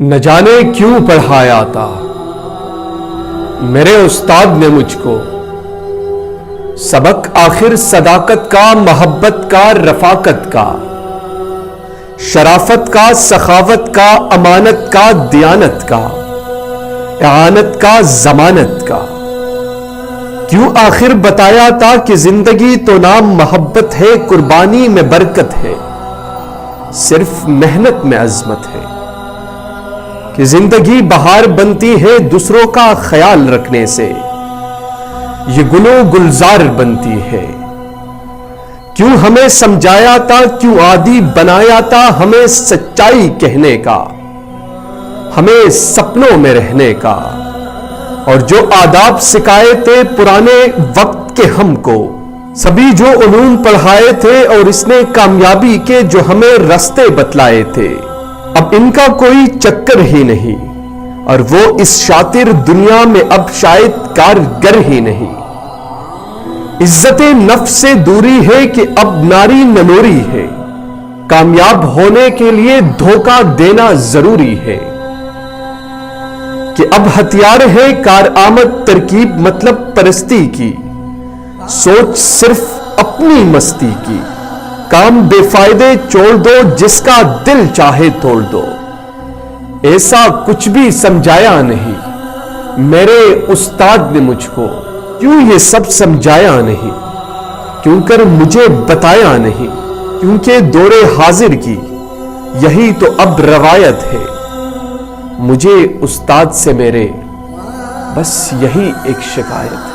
نہ جانے کیوں پڑھایا تھا میرے استاد نے مجھ کو سبق، آخر صداقت کا، محبت کا، رفاقت کا، شرافت کا، سخاوت کا، امانت کا، دیانت کا، اعانت کا، ضمانت کا۔ کیوں آخر بتایا تھا کہ زندگی تو نام محبت ہے، قربانی میں برکت ہے، صرف محنت میں عظمت ہے، کہ زندگی بہار بنتی ہے دوسروں کا خیال رکھنے سے، یہ گل و گلزار بنتی ہے۔ کیوں ہمیں سمجھایا تھا، کیوں عادی بنایا تھا ہمیں سچائی کہنے کا، ہمیں سپنوں میں رہنے کا، اور جو آداب سکھائے تھے پرانے وقت کے ہم کو، سبھی جو علوم پڑھائے تھے اور اس نے کامیابی کے جو ہمیں راستے بتلائے تھے، اب ان کا کوئی چکر ہی نہیں، اور وہ اس شاطر دنیا میں اب شاید کارگر ہی نہیں۔ عزت نفس سے دوری ہے کہ اب ناری ننوری ہے، کامیاب ہونے کے لیے دھوکہ دینا ضروری ہے، کہ اب ہتھیار ہے کارآمد ترکیب مطلب پرستی کی، سوچ صرف اپنی مستی کی، کام بے فائدے چھوڑ دو، جس کا دل چاہے توڑ دو۔ ایسا کچھ بھی سمجھایا نہیں میرے استاد نے مجھ کو، کیوں یہ سب سمجھایا نہیں، کیوں کر مجھے بتایا نہیں، کیونکہ دور حاضر کی یہی تو اب روایت ہے، مجھے استاد سے میرے بس یہی ایک شکایت ہے۔